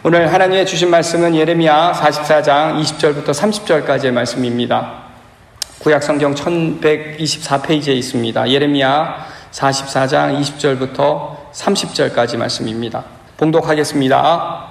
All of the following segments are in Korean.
오늘 하나님의 주신 말씀은 예레미야 44장 20절부터 30절까지의 말씀입니다. 구약성경 1124페이지에 있습니다. 예레미야 44장 20절부터 30절까지 말씀입니다. 봉독하겠습니다.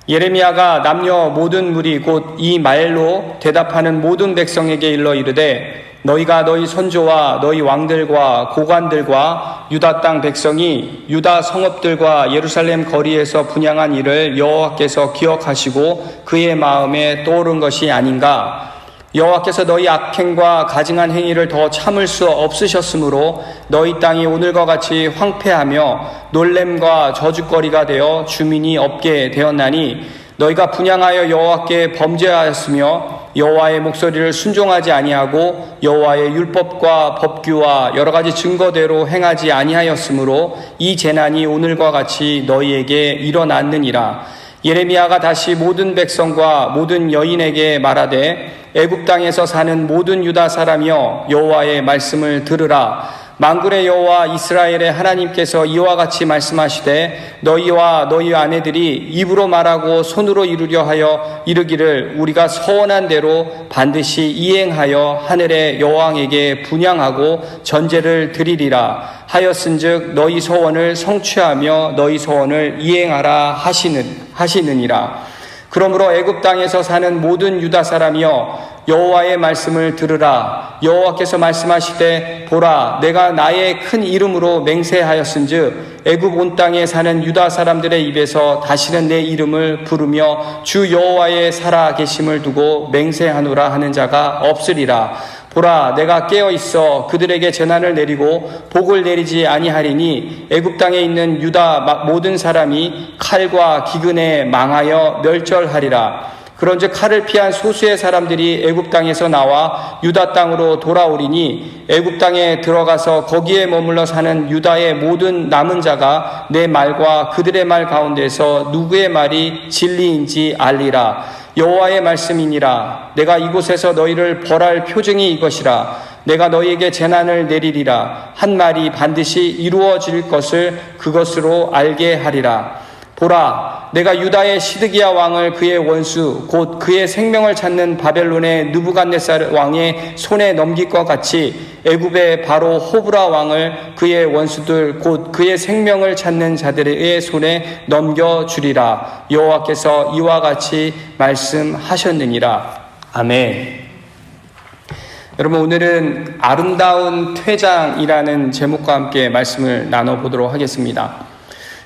예레미야가 남녀 모든 무리 곧 이 말로 대답하는 모든 백성에게 일러 이르되 너희가 너희 선조와 너희 왕들과 고관들과 유다 땅 백성이 유다 성읍들과 예루살렘 거리에서 분향한 일을 여호와께서 기억하시고 그의 마음에 떠오른 것이 아닌가. 여호와께서 너희 악행과 가증한 행위를 더 참을 수 없으셨으므로 너희 땅이 오늘과 같이 황폐하며 놀램과 저주거리가 되어 주민이 없게 되었나니 너희가 분향하여 여호와께 범죄하였으며 여호와의 목소리를 순종하지 아니하고 여호와의 율법과 법규와 여러 가지 증거대로 행하지 아니하였으므로 이 재난이 오늘과 같이 너희에게 일어났느니라. 예레미야가 다시 모든 백성과 모든 여인에게 말하되 애굽 땅에서 사는 모든 유다 사람이여 여호와의 말씀을 들으라. 만군의 여호와 이스라엘의 하나님께서 이와 같이 말씀하시되 너희와 너희 아내들이 입으로 말하고 손으로 이루려 하여 이르기를 우리가 서원한 대로 반드시 이행하여 하늘의 여왕에게 분향하고 전제를 드리리라 하였은즉 너희 소원을 성취하며 너희 소원을 이행하라 하시느니라. 그러므로 애굽 땅에서 사는 모든 유다 사람이여 여호와의 말씀을 들으라. 여호와께서 말씀하시되 보라 내가 나의 큰 이름으로 맹세하였은즉 애굽 온 땅에 사는 유다 사람들의 입에서 다시는 내 이름을 부르며 주 여호와의 살아 계심을 두고 맹세하노라 하는 자가 없으리라. 보라 내가 깨어있어 그들에게 재난을 내리고 복을 내리지 아니하리니 애굽 땅에 있는 유다 모든 사람이 칼과 기근에 망하여 멸절하리라. 그런즉 칼을 피한 소수의 사람들이 애굽 땅에서 나와 유다 땅으로 돌아오리니 애굽 땅에 들어가서 거기에 머물러 사는 유다의 모든 남은 자가 내 말과 그들의 말 가운데서 누구의 말이 진리인지 알리라. 여호와의 말씀이니라. 내가 이곳에서 너희를 벌할 표징이 이것이라. 내가 너희에게 재난을 내리리라. 한 말이 반드시 이루어질 것을 그것으로 알게 하리라. 보라 내가 유다의 시드기야 왕을 그의 원수 곧 그의 생명을 찾는 바벨론의 느부갓네살 왕의 손에 넘길 것 같이 애굽의 바로 호브라 왕을 그의 원수들 곧 그의 생명을 찾는 자들의 손에 넘겨주리라. 여호와께서 이와 같이 말씀하셨느니라. 아멘. 여러분 오늘은 아름다운 퇴장이라는 제목과 함께 말씀을 나눠보도록 하겠습니다.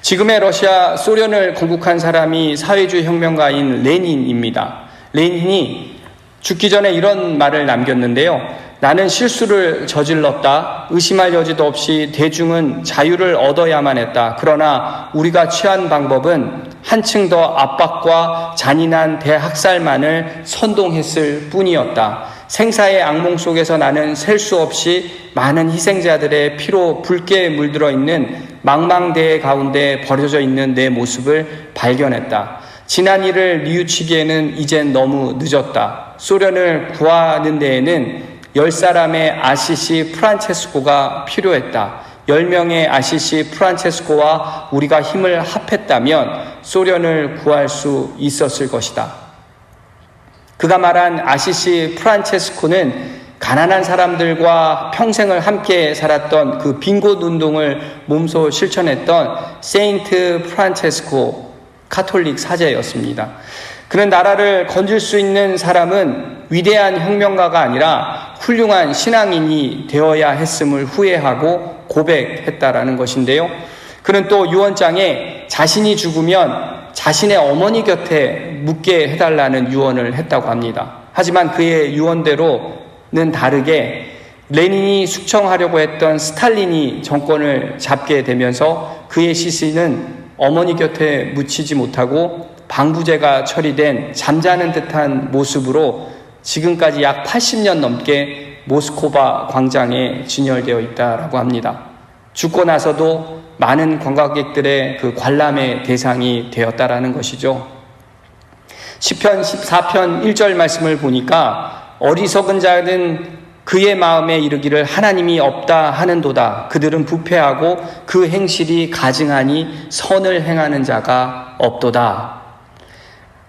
지금의 러시아 소련을 건국한 사람이 사회주의 혁명가인 레닌입니다. 레닌이 죽기 전에 이런 말을 남겼는데요. 나는 실수를 저질렀다. 의심할 여지도 없이 대중은 자유를 얻어야만 했다. 그러나 우리가 취한 방법은 한층 더 압박과 잔인한 대학살만을 선동했을 뿐이었다. 생사의 악몽 속에서 나는 셀 수 없이 많은 희생자들의 피로 붉게 물들어 있는 망망대해 가운데 버려져 있는 내 모습을 발견했다. 지난 일을 뉘우치기에는 이젠 너무 늦었다. 소련을 구하는 데에는 10사람의 아시시 프란체스코가 필요했다. 10명의 아시시 프란체스코와 우리가 힘을 합했다면 소련을 구할 수 있었을 것이다. 그가 말한 아시시 프란체스코는 가난한 사람들과 평생을 함께 살았던 그 빈곤 운동을 몸소 실천했던 세인트 프란체스코 카톨릭 사제였습니다. 그는 나라를 건질 수 있는 사람은 위대한 혁명가가 아니라 훌륭한 신앙인이 되어야 했음을 후회하고 고백했다라는 것인데요. 그는 또 유언장에 자신이 죽으면 자신의 어머니 곁에 묻게 해달라는 유언을 했다고 합니다. 하지만 그의 유언대로는 다르게 레닌이 숙청하려고 했던 스탈린이 정권을 잡게 되면서 그의 시신은 어머니 곁에 묻히지 못하고 방부제가 처리된 잠자는 듯한 모습으로 지금까지 약 80년 넘게 모스코바 광장에 진열되어 있다고 합니다. 죽고 나서도 많은 관광객들의 그 관람의 대상이 되었다라는 것이죠. 시편 14편 1절 말씀을 보니까 어리석은 자는 그의 마음에 이르기를 하나님이 없다 하는도다. 그들은 부패하고 그 행실이 가증하니 선을 행하는 자가 없도다.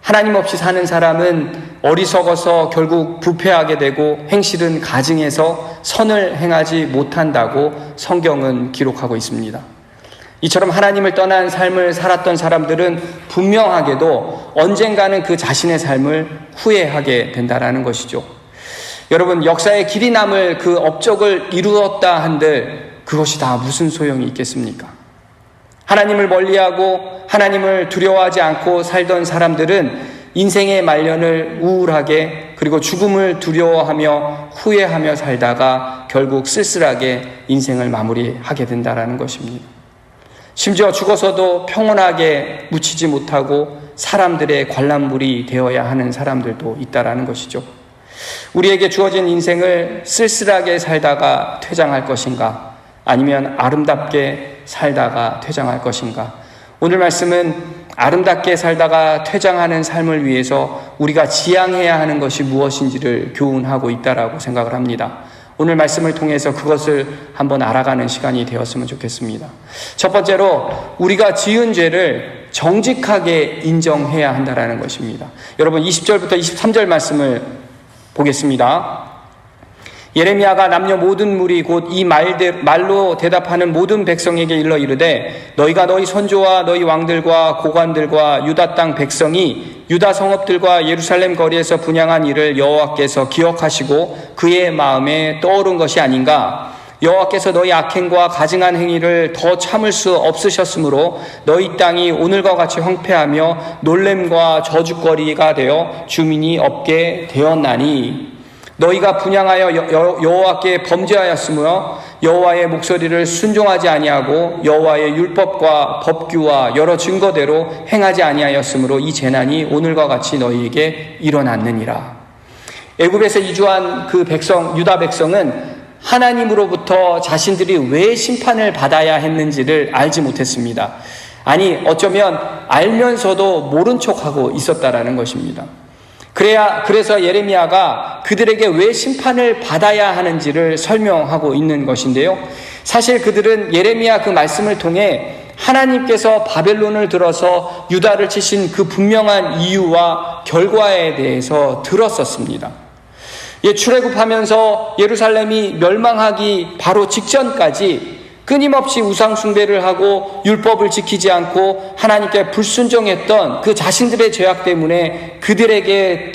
하나님 없이 사는 사람은 어리석어서 결국 부패하게 되고 행실은 가증해서 선을 행하지 못한다고 성경은 기록하고 있습니다. 이처럼 하나님을 떠난 삶을 살았던 사람들은 분명하게도 언젠가는 그 자신의 삶을 후회하게 된다는 것이죠. 여러분, 역사에 길이 남을 그 업적을 이루었다 한들 그것이 다 무슨 소용이 있겠습니까? 하나님을 멀리하고 하나님을 두려워하지 않고 살던 사람들은 인생의 말년을 우울하게 그리고 죽음을 두려워하며 후회하며 살다가 결국 쓸쓸하게 인생을 마무리하게 된다는 것입니다. 심지어 죽어서도 평온하게 묻히지 못하고 사람들의 관람물이 되어야 하는 사람들도 있다는 것이죠. 우리에게 주어진 인생을 쓸쓸하게 살다가 퇴장할 것인가, 아니면 아름답게 살다가 퇴장할 것인가? 오늘 말씀은 아름답게 살다가 퇴장하는 삶을 위해서 우리가 지향해야 하는 것이 무엇인지를 교훈하고 있다라고 생각을 합니다. 오늘 말씀을 통해서 그것을 한번 알아가는 시간이 되었으면 좋겠습니다. 첫 번째로 우리가 지은 죄를 정직하게 인정해야 한다는 것입니다. 여러분, 20절부터 23절 말씀을 보겠습니다. 예레미야가 남녀 모든 무리 곧 이 말로 대답하는 모든 백성에게 일러 이르되 너희가 너희 선조와 너희 왕들과 고관들과 유다 땅 백성이 유다 성읍들과 예루살렘 거리에서 분향한 일을 여호와께서 기억하시고 그의 마음에 떠오른 것이 아닌가. 여호와께서 너희 악행과 가증한 행위를 더 참을 수 없으셨으므로 너희 땅이 오늘과 같이 황폐하며 놀램과 저주거리가 되어 주민이 없게 되었나니 너희가 분향하여 여호와께 범죄하였으며 여호와의 목소리를 순종하지 아니하고 여호와의 율법과 법규와 여러 증거대로 행하지 아니하였으므로 이 재난이 오늘과 같이 너희에게 일어났느니라. 애굽에서 이주한 그 백성, 유다 백성은 하나님으로부터 자신들이 왜 심판을 받아야 했는지를 알지 못했습니다. 아니, 어쩌면 알면서도 모른 척하고 있었다라는 것입니다. 그래서 예레미야가 그들에게 왜 심판을 받아야 하는지를 설명하고 있는 것인데요. 사실 그들은 예레미야 그 말씀을 통해 하나님께서 바벨론을 들어서 유다를 치신 그 분명한 이유와 결과에 대해서 들었었습니다. 출애굽하면서 예루살렘이 멸망하기 바로 직전까지 끊임없이 우상 숭배를 하고 율법을 지키지 않고 하나님께 불순종했던 그 자신들의 죄악 때문에 그들에게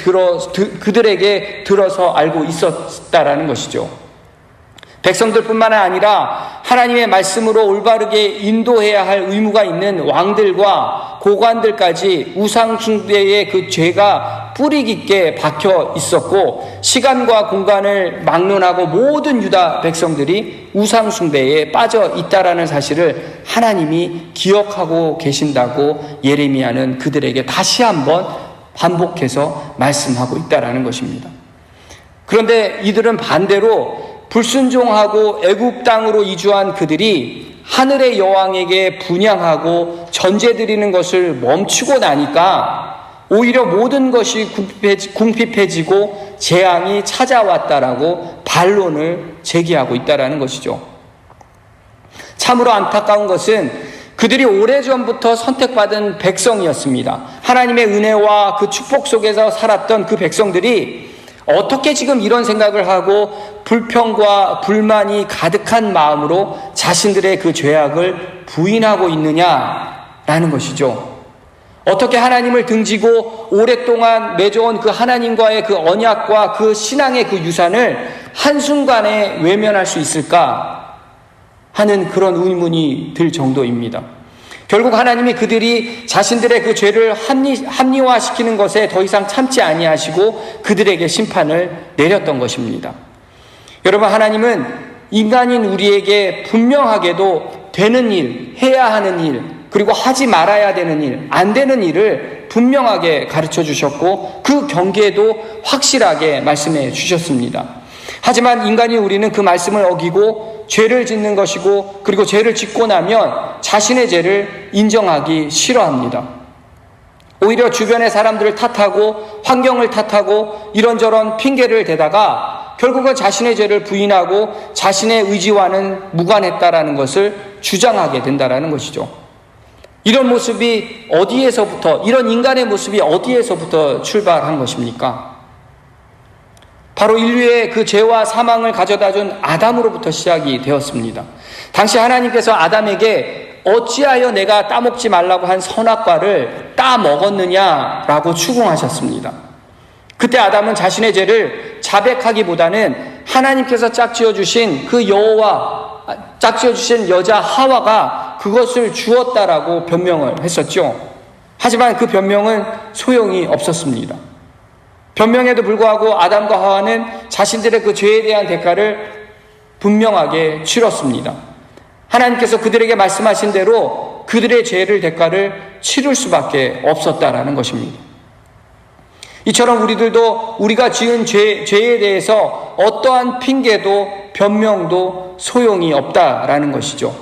들어서 알고 있었다라는 것이죠. 백성들뿐만 아니라 하나님의 말씀으로 올바르게 인도해야 할 의무가 있는 왕들과 고관들까지 우상 숭배의 그 죄가 뿌리 깊게 박혀 있었고 시간과 공간을 막론하고 모든 유다 백성들이 우상 숭배에 빠져 있다라는 사실을 하나님이 기억하고 계신다고 예레미야는 그들에게 다시 한번 반복해서 말씀하고 있다라는 것입니다. 그런데 이들은 반대로 불순종하고 애굽 땅으로 이주한 그들이 하늘의 여왕에게 분향하고 전제 드리는 것을 멈추고 나니까 오히려 모든 것이 궁핍해지고 재앙이 찾아왔다라고 반론을 제기하고 있다라는 것이죠. 참으로 안타까운 것은 그들이 오래전부터 선택받은 백성이었습니다. 하나님의 은혜와 그 축복 속에서 살았던 그 백성들이 어떻게 지금 이런 생각을 하고 불평과 불만이 가득한 마음으로 자신들의 그 죄악을 부인하고 있느냐라는 것이죠. 어떻게 하나님을 등지고 오랫동안 맺어온 그 하나님과의 그 언약과 그 신앙의 그 유산을 한순간에 외면할 수 있을까 하는 그런 의문이 들 정도입니다. 결국 하나님이 그들이 자신들의 그 죄를 합리화시키는 것에 더 이상 참지 아니하시고 그들에게 심판을 내렸던 것입니다. 여러분, 하나님은 인간인 우리에게 분명하게도 되는 일, 해야 하는 일, 그리고 하지 말아야 되는 일, 안 되는 일을 분명하게 가르쳐 주셨고 그 경계도 확실하게 말씀해 주셨습니다. 하지만 인간이 우리는 그 말씀을 어기고 죄를 짓는 것이고 그리고 죄를 짓고 나면 자신의 죄를 인정하기 싫어합니다. 오히려 주변의 사람들을 탓하고 환경을 탓하고 이런저런 핑계를 대다가 결국은 자신의 죄를 부인하고 자신의 의지와는 무관했다라는 것을 주장하게 된다라는 것이죠. 이런 모습이 어디에서부터, 이런 인간의 모습이 어디에서부터 출발한 것입니까? 바로 인류의 그 죄와 사망을 가져다준 아담으로부터 시작이 되었습니다. 당시 하나님께서 아담에게 어찌하여 내가 따먹지 말라고 한 선악과를 따먹었느냐라고 추궁하셨습니다. 그때 아담은 자신의 죄를 자백하기보다는 하나님께서 짝지어 주신 그 짝지어 주신 여자 하와가 그것을 주었다라고 변명을 했었죠. 하지만 그 변명은 소용이 없었습니다. 변명에도 불구하고 아담과 하와는 자신들의 그 죄에 대한 대가를 분명하게 치렀습니다. 하나님께서 그들에게 말씀하신 대로 그들의 죄를 대가를 치를 수밖에 없었다라는 것입니다. 이처럼 우리들도 우리가 지은 죄에 대해서 어떠한 핑계도 변명도 소용이 없다라는 것이죠.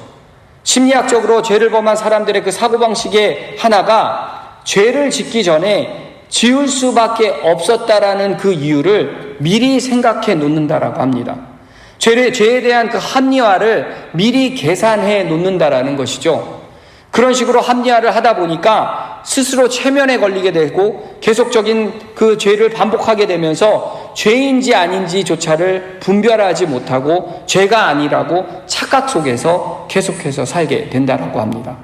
심리학적으로 죄를 범한 사람들의 그 사고방식의 하나가 죄를 짓기 전에 지을 수밖에 없었다라는 그 이유를 미리 생각해 놓는다라고 합니다. 죄에 대한 그 합리화를 미리 계산해 놓는다라는 것이죠. 그런 식으로 합리화를 하다 보니까 스스로 체면에 걸리게 되고 계속적인 그 죄를 반복하게 되면서 죄인지 아닌지조차를 분별하지 못하고 죄가 아니라고 착각 속에서 계속해서 살게 된다라고 합니다.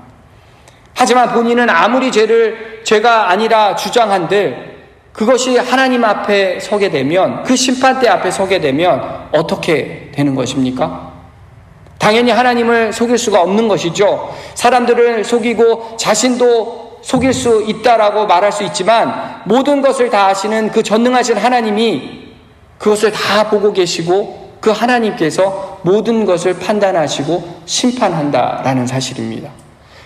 하지만 본인은 아무리 죄가 아니라 주장한들 그것이 하나님 앞에 서게 되면, 그 심판대 앞에 서게 되면 어떻게 되는 것입니까? 당연히 하나님을 속일 수가 없는 것이죠. 사람들을 속이고 자신도 속일 수 있다라고 말할 수 있지만 모든 것을 다 아시는 그 전능하신 하나님이 그것을 다 보고 계시고 그 하나님께서 모든 것을 판단하시고 심판한다라는 사실입니다.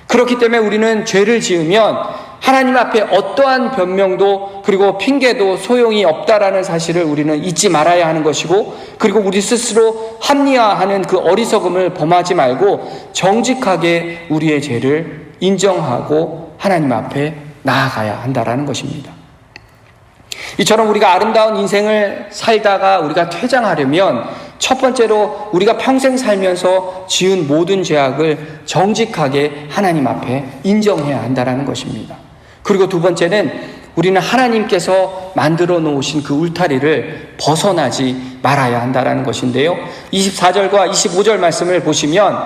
그렇기 때문에 우리는 죄를 지으면 하나님 앞에 어떠한 변명도 그리고 핑계도 소용이 없다라는 사실을 우리는 잊지 말아야 하는 것이고, 그리고 우리 스스로 합리화하는 그 어리석음을 범하지 말고 정직하게 우리의 죄를 인정하고 하나님 앞에 나아가야 한다라는 것입니다. 이처럼 우리가 아름다운 인생을 살다가 우리가 퇴장하려면 첫 번째로 우리가 평생 살면서 지은 모든 죄악을 정직하게 하나님 앞에 인정해야 한다는 것입니다. 그리고 두 번째는 우리는 하나님께서 만들어 놓으신 그 울타리를 벗어나지 말아야 한다는 것인데요. 24절과 25절 말씀을 보시면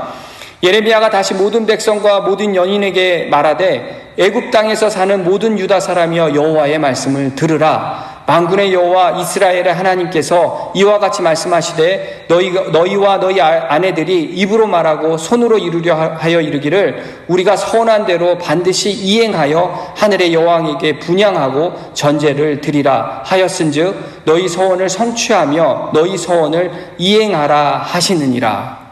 예레미야가 다시 모든 백성과 모든 연인에게 말하되 애굽 땅에서 사는 모든 유다 사람이여 여호와의 말씀을 들으라. 만군의 여호와 이스라엘의 하나님께서 이와 같이 말씀하시되 너희와 너희 아내들이 입으로 말하고 손으로 이루려 하여 이르기를 우리가 서원한 대로 반드시 이행하여 하늘의 여왕에게 분향하고 전제를 드리라 하였은즉 너희 서원을 성취하며 너희 서원을 이행하라 하시느니라.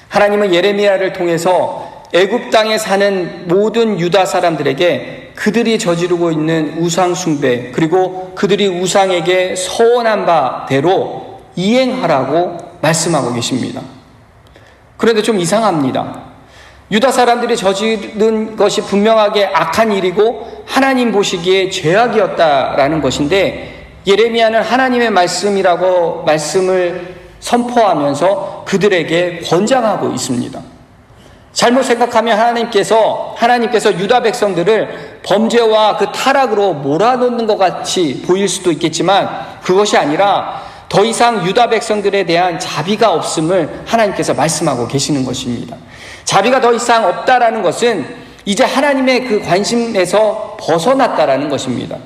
하나님은 예레미야를 통해서 애굽 땅에 사는 모든 유다 사람들에게 그들이 저지르고 있는 우상 숭배, 그리고 그들이 우상에게 서원한 바대로 이행하라고 말씀하고 계십니다. 그런데 좀 이상합니다. 유다 사람들이 저지른 것이 분명하게 악한 일이고 하나님 보시기에 죄악이었다라는 것인데, 예레미야는 하나님의 말씀이라고 말씀을 선포하면서 그들에게 권장하고 있습니다. 잘못 생각하면 하나님께서 유다 백성들을 범죄와 그 타락으로 몰아넣는 것 같이 보일 수도 있겠지만 그것이 아니라 더 이상 유다 백성들에 대한 자비가 없음을 하나님께서 말씀하고 계시는 것입니다. 자비가 더 이상 없다라는 것은 이제 하나님의 그 관심에서 벗어났다라는 것입니다.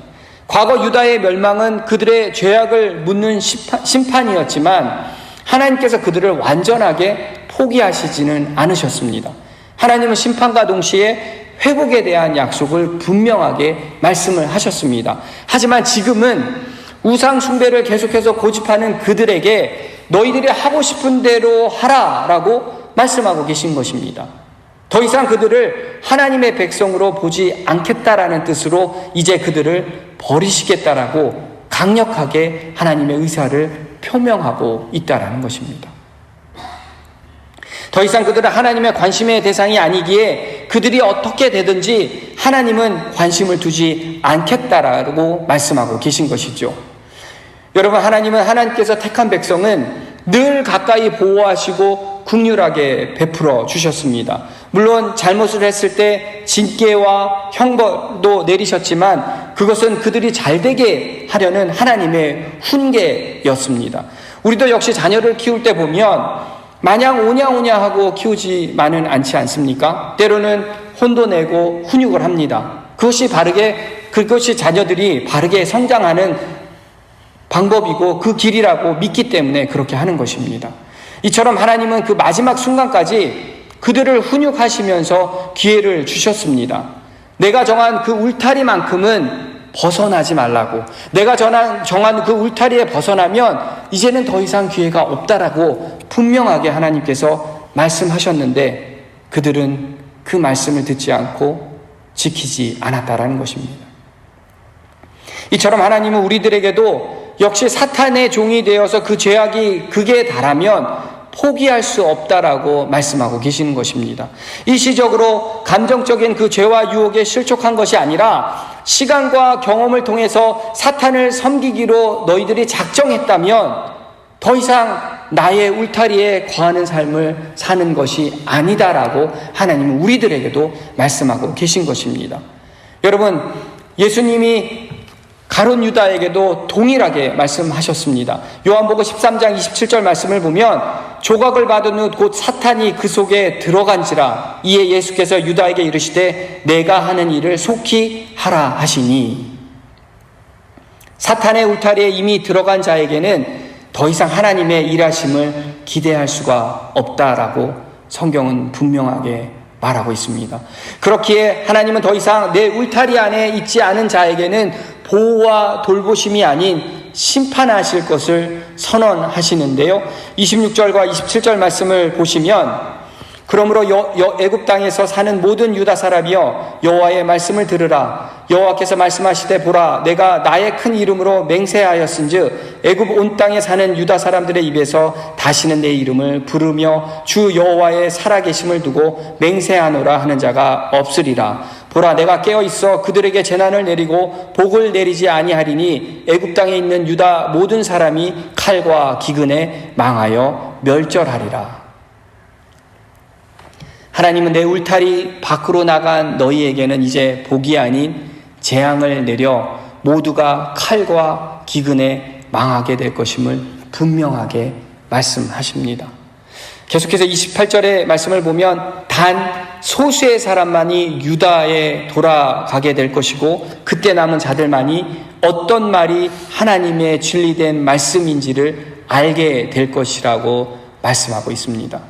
과거 유다의 멸망은 그들의 죄악을 묻는 심판이었지만 하나님께서 그들을 완전하게 포기하시지는 않으셨습니다. 하나님은 심판과 동시에 회복에 대한 약속을 분명하게 말씀을 하셨습니다. 하지만 지금은 우상 숭배를 계속해서 고집하는 그들에게 너희들이 하고 싶은 대로 하라라고 말씀하고 계신 것입니다. 더 이상 그들을 하나님의 백성으로 보지 않겠다라는 뜻으로 이제 그들을 버리시겠다라고 강력하게 하나님의 의사를 표명하고 있다라는 것입니다. 더 이상 그들은 하나님의 관심의 대상이 아니기에 그들이 어떻게 되든지 하나님은 관심을 두지 않겠다라고 말씀하고 계신 것이죠. 여러분, 하나님께서 택한 백성은 늘 가까이 보호하시고 긍휼하게 베풀어 주셨습니다. 물론 잘못을 했을 때 징계와 형벌도 내리셨지만 그것은 그들이 잘되게 하려는 하나님의 훈계였습니다. 우리도 역시 자녀를 키울 때 보면 마냥 오냐오냐 하고 키우지만은 않지 않습니까? 때로는 혼도 내고 훈육을 합니다. 그것이 자녀들이 바르게 성장하는 방법이고 그 길이라고 믿기 때문에 그렇게 하는 것입니다. 이처럼 하나님은 그 마지막 순간까지 그들을 훈육하시면서 기회를 주셨습니다. 내가 정한 그 울타리만큼은 벗어나지 말라고. 내가 정한 그 울타리에 벗어나면 이제는 더 이상 기회가 없다라고 분명하게 하나님께서 말씀하셨는데 그들은 그 말씀을 듣지 않고 지키지 않았다라는 것입니다. 이처럼 하나님은 우리들에게도 역시 사탄의 종이 되어서 그 죄악이 극에 달하면 포기할 수 없다라고 말씀하고 계시는 것입니다. 일시적으로 감정적인 그 죄와 유혹에 실족한 것이 아니라 시간과 경험을 통해서 사탄을 섬기기로 너희들이 작정했다면 더 이상 나의 울타리에 거하는 삶을 사는 것이 아니다라고 하나님은 우리들에게도 말씀하고 계신 것입니다. 여러분, 예수님이 가룟 유다에게도 동일하게 말씀하셨습니다. 요한복음 13장 27절 말씀을 보면 조각을 받은 후 곧 사탄이 그 속에 들어간지라 이에 예수께서 유다에게 이르시되 내가 하는 일을 속히 하라 하시니, 사탄의 울타리에 이미 들어간 자에게는 더 이상 하나님의 일하심을 기대할 수가 없다라고 성경은 분명하게 말하고 있습니다. 그렇기에 하나님은 더 이상 내 울타리 안에 있지 않은 자에게는 보호와 돌보심이 아닌 심판하실 것을 선언하시는데요. 26절과 27절 말씀을 보시면 그러므로 애굽 땅에서 사는 모든 유다 사람이여 여호와의 말씀을 들으라. 여호와께서 말씀하시되 보라 내가 나의 큰 이름으로 맹세하였은즉 애굽 온 땅에 사는 유다 사람들의 입에서 다시는 내 이름을 부르며 주 여호와의 살아계심을 두고 맹세하노라 하는 자가 없으리라. 보라 내가 깨어있어 그들에게 재난을 내리고 복을 내리지 아니하리니 애굽 땅에 있는 유다 모든 사람이 칼과 기근에 망하여 멸절하리라. 하나님은 내 울타리 밖으로 나간 너희에게는 이제 복이 아닌 재앙을 내려 모두가 칼과 기근에 망하게 될 것임을 분명하게 말씀하십니다. 계속해서 28절의 말씀을 보면 단 소수의 사람만이 유다에 돌아가게 될 것이고 그때 남은 자들만이 어떤 말이 하나님의 진리된 말씀인지를 알게 될 것이라고 말씀하고 있습니다.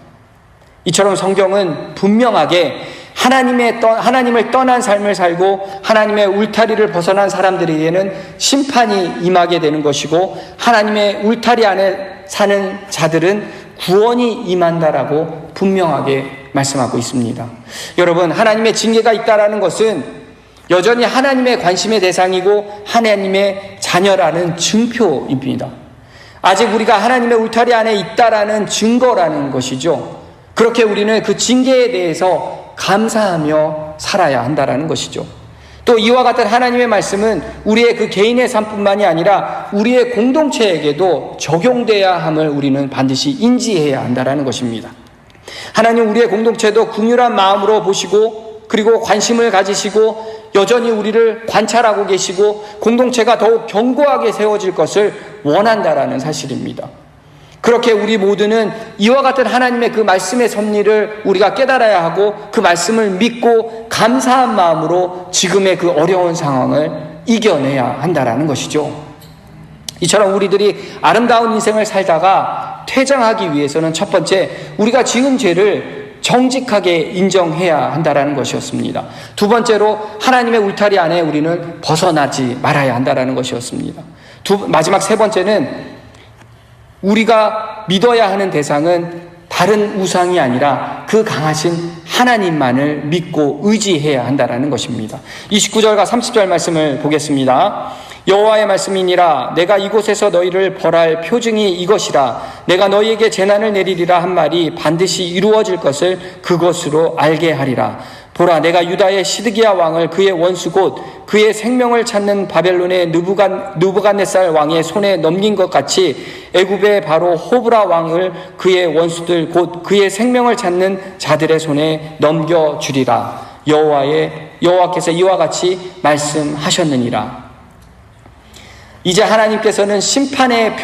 이처럼 성경은 분명하게 하나님을 떠난 삶을 살고 하나님의 울타리를 벗어난 사람들에게는 심판이 임하게 되는 것이고 하나님의 울타리 안에 사는 자들은 구원이 임한다라고 분명하게 말씀하고 있습니다. 여러분, 하나님의 징계가 있다라는 것은 여전히 하나님의 관심의 대상이고 하나님의 자녀라는 증표입니다. 아직 우리가 하나님의 울타리 안에 있다라는 증거라는 것이죠. 그렇게 우리는 그 징계에 대해서 감사하며 살아야 한다라는 것이죠. 또 이와 같은 하나님의 말씀은 우리의 그 개인의 삶뿐만이 아니라 우리의 공동체에게도 적용돼야 함을 우리는 반드시 인지해야 한다라는 것입니다. 하나님 우리의 공동체도 긍휼한 마음으로 보시고 그리고 관심을 가지시고 여전히 우리를 관찰하고 계시고 공동체가 더욱 견고하게 세워질 것을 원한다라는 사실입니다. 그렇게 우리 모두는 이와 같은 하나님의 그 말씀의 섭리를 우리가 깨달아야 하고 그 말씀을 믿고 감사한 마음으로 지금의 그 어려운 상황을 이겨내야 한다라는 것이죠. 이처럼 우리들이 아름다운 인생을 살다가 퇴장하기 위해서는 첫 번째, 우리가 지은 죄를 정직하게 인정해야 한다라는 것이었습니다. 두 번째로 하나님의 울타리 안에 우리는 벗어나지 말아야 한다라는 것이었습니다. 마지막 세 번째는 우리가 믿어야 하는 대상은 다른 우상이 아니라 그 강하신 하나님만을 믿고 의지해야 한다는 것입니다. 29절과 30절 말씀을 보겠습니다. 여호와의 말씀이니라 내가 이곳에서 너희를 벌할 표징이 이것이라 내가 너희에게 재난을 내리리라 한 말이 반드시 이루어질 것을 그것으로 알게 하리라. 보라, 내가 유다의 시드기야 왕을 그의 원수 곧 그의 생명을 찾는 바벨론의 느부갓네살 왕의 손에 넘긴 것 같이 애굽의 바로 호브라 왕을 그의 원수들 곧 그의 생명을 찾는 자들의 손에 넘겨주리라. 여호와께서 이와 같이 말씀하셨느니라. 이제 하나님께서는 심판의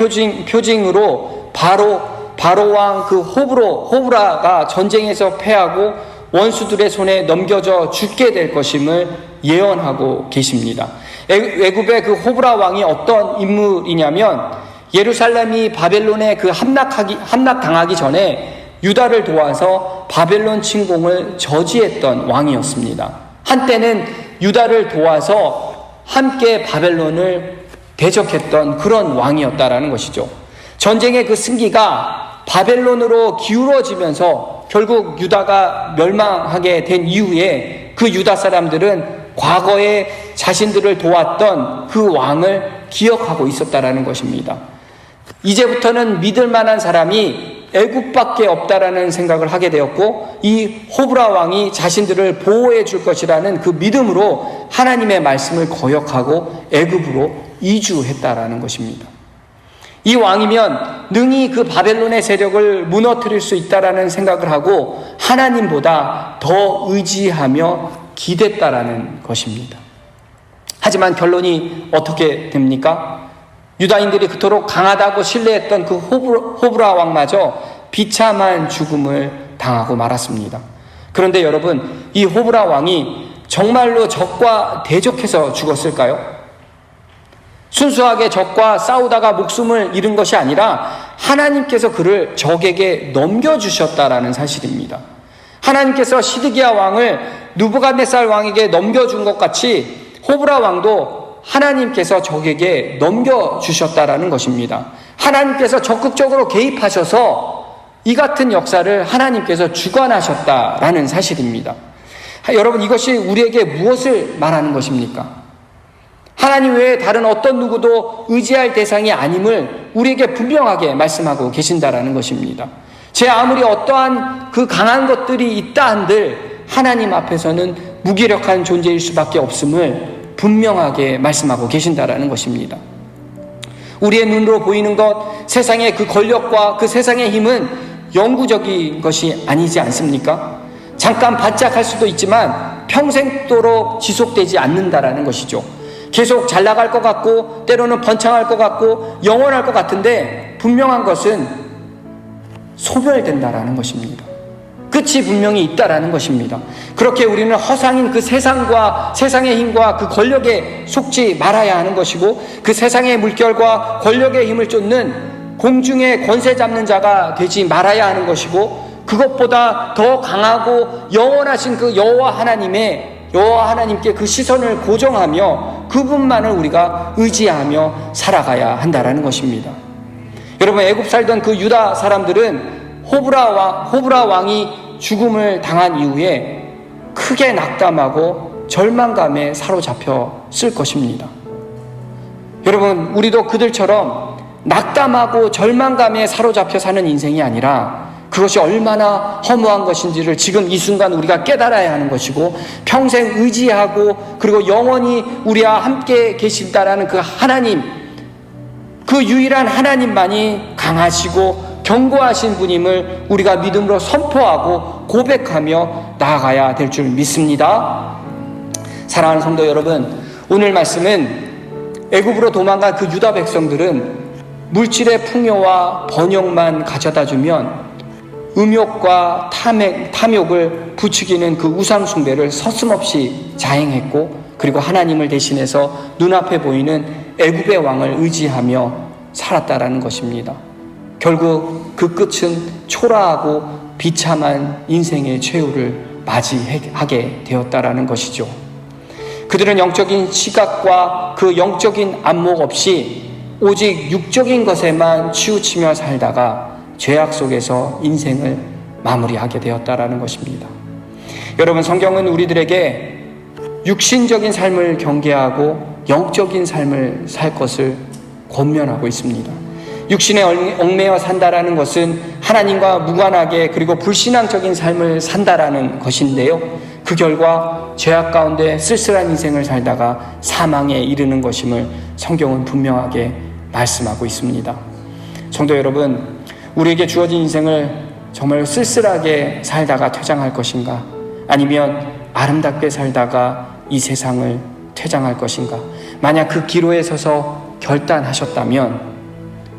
표징으로 바로 왕 그 호브라가 전쟁에서 패하고 원수들의 손에 넘겨져 죽게 될 것임을 예언하고 계십니다. 애굽의 그 호브라 왕이 어떤 인물이냐면 예루살렘이 바벨론에 그 함락당하기 전에 유다를 도와서 바벨론 침공을 저지했던 왕이었습니다. 한때는 유다를 도와서 함께 바벨론을 대적했던 그런 왕이었다라는 것이죠. 전쟁의 그 승기가 바벨론으로 기울어지면서 결국 유다가 멸망하게 된 이후에 그 유다 사람들은 과거에 자신들을 도왔던 그 왕을 기억하고 있었다라는 것입니다. 이제부터는 믿을 만한 사람이 애굽밖에 없다라는 생각을 하게 되었고, 이 호브라 왕이 자신들을 보호해 줄 것이라는 그 믿음으로 하나님의 말씀을 거역하고 애굽으로 이주했다라는 것입니다. 이 왕이면 능히 그 바벨론의 세력을 무너뜨릴 수 있다라는 생각을 하고 하나님보다 더 의지하며 기댔다라는 것입니다. 하지만 결론이 어떻게 됩니까? 유다인들이 그토록 강하다고 신뢰했던 그 호브라 왕마저 비참한 죽음을 당하고 말았습니다. 그런데 여러분, 이 호브라 왕이 정말로 적과 대적해서 죽었을까요? 순수하게 적과 싸우다가 목숨을 잃은 것이 아니라 하나님께서 그를 적에게 넘겨주셨다라는 사실입니다. 하나님께서 시드기야 왕을 느부갓네살 왕에게 넘겨준 것 같이 호브라 왕도 하나님께서 적에게 넘겨주셨다라는 것입니다. 하나님께서 적극적으로 개입하셔서 이 같은 역사를 하나님께서 주관하셨다라는 사실입니다. 여러분, 이것이 우리에게 무엇을 말하는 것입니까? 하나님 외에 다른 어떤 누구도 의지할 대상이 아님을 우리에게 분명하게 말씀하고 계신다라는 것입니다. 제 아무리 어떠한 그 강한 것들이 있다 한들 하나님 앞에서는 무기력한 존재일 수밖에 없음을 분명하게 말씀하고 계신다라는 것입니다. 우리의 눈으로 보이는 것, 세상의 그 권력과 그 세상의 힘은 영구적인 것이 아니지 않습니까? 잠깐 반짝할 수도 있지만 평생도록 지속되지 않는다라는 것이죠. 계속 잘 나갈 것 같고 때로는 번창할 것 같고 영원할 것 같은데 분명한 것은 소멸된다라는 것입니다. 끝이 분명히 있다라는 것입니다. 그렇게 우리는 허상인 그 세상과 세상의 힘과 그 권력에 속지 말아야 하는 것이고, 그 세상의 물결과 권력의 힘을 쫓는 공중의 권세 잡는 자가 되지 말아야 하는 것이고, 그것보다 더 강하고 영원하신 그 여호와 하나님께 그 시선을 고정하며 그분만을 우리가 의지하며 살아가야 한다라는 것입니다. 여러분, 애굽 살던 그 유다 사람들은 호브라 왕이 죽음을 당한 이후에 크게 낙담하고 절망감에 사로잡혔을 것입니다. 여러분, 우리도 그들처럼 낙담하고 절망감에 사로잡혀 사는 인생이 아니라 그것이 얼마나 허무한 것인지를 지금 이 순간 우리가 깨달아야 하는 것이고, 평생 의지하고 그리고 영원히 우리와 함께 계신다라는 그 하나님, 그 유일한 하나님만이 강하시고 견고하신 분임을 우리가 믿음으로 선포하고 고백하며 나아가야 될 줄 믿습니다. 사랑하는 성도 여러분, 오늘 말씀은 애굽으로 도망간 그 유다 백성들은 물질의 풍요와 번영만 가져다 주면 음욕과 탐욕을 부추기는 그 우상 숭배를 서슴없이 자행했고, 그리고 하나님을 대신해서 눈앞에 보이는 애굽의 왕을 의지하며 살았다라는 것입니다. 결국 그 끝은 초라하고 비참한 인생의 최후를 맞이하게 되었다라는 것이죠. 그들은 영적인 시각과 그 영적인 안목 없이 오직 육적인 것에만 치우치며 살다가 죄악 속에서 인생을 마무리하게 되었다라는 것입니다. 여러분, 성경은 우리들에게 육신적인 삶을 경계하고 영적인 삶을 살 것을 권면하고 있습니다. 육신에 얽매여 산다라는 것은 하나님과 무관하게 그리고 불신앙적인 삶을 산다라는 것인데요, 그 그 결과 죄악 가운데 쓸쓸한 인생을 살다가 사망에 이르는 것임을 성경은 분명하게 말씀하고 있습니다. 성도 여러분, 우리에게 주어진 인생을 정말 쓸쓸하게 살다가 퇴장할 것인가? 아니면 아름답게 살다가 이 세상을 퇴장할 것인가? 만약 그 기로에 서서 결단하셨다면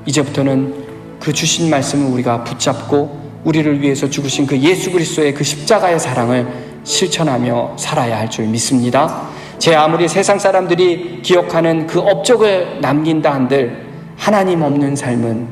이제부터는 그 주신 말씀을 우리가 붙잡고 우리를 위해서 죽으신 그 예수 그리스도의 그 십자가의 사랑을 실천하며 살아야 할 줄 믿습니다. 제 아무리 세상 사람들이 기억하는 그 업적을 남긴다 한들 하나님 없는 삶은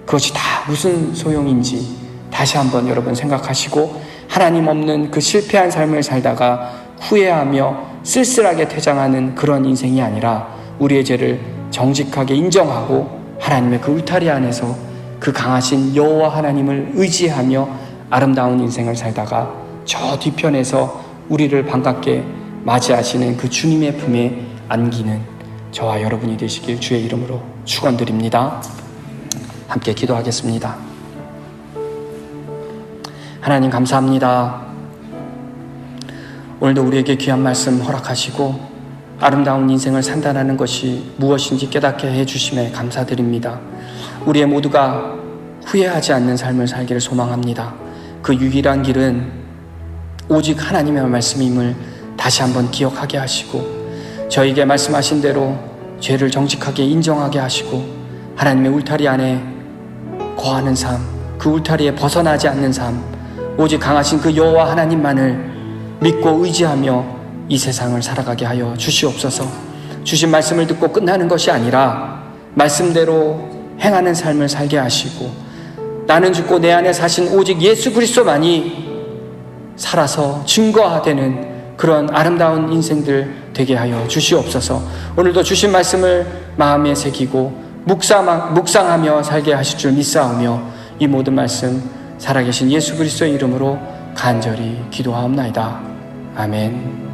그것이 다 무슨 소용인지 다시 한번 여러분 생각하시고, 하나님 없는 그 실패한 삶을 살다가 후회하며 쓸쓸하게 퇴장하는 그런 인생이 아니라 우리의 죄를 정직하게 인정하고 하나님의 그 울타리 안에서 그 강하신 여호와 하나님을 의지하며 아름다운 인생을 살다가 저 뒤편에서 우리를 반갑게 맞이하시는 그 주님의 품에 안기는 저와 여러분이 되시길 주의 이름으로 축원드립니다. 함께 기도하겠습니다. 하나님 감사합니다. 오늘도 우리에게 귀한 말씀 허락하시고 아름다운 인생을 산다는 것이 무엇인지 깨닫게 해주심에 감사드립니다. 우리의 모두가 후회하지 않는 삶을 살기를 소망합니다. 그 유일한 길은 오직 하나님의 말씀임을 다시 한번 기억하게 하시고, 저에게 말씀하신 대로 죄를 정직하게 인정하게 하시고 하나님의 울타리 안에 거하는 삶, 그 울타리에 벗어나지 않는 삶, 오직 강하신 그 여호와 하나님만을 믿고 의지하며 이 세상을 살아가게 하여 주시옵소서. 주신 말씀을 듣고 끝나는 것이 아니라 말씀대로 행하는 삶을 살게 하시고, 나는 죽고 내 안에 사신 오직 예수 그리스도만이 살아서 증거되는 그런 아름다운 인생들 되게 하여 주시옵소서. 오늘도 주신 말씀을 마음에 새기고 묵상하며 살게 하실 줄 믿사오며 이 모든 말씀 살아계신 예수 그리스도의 이름으로 간절히 기도하옵나이다. 아멘.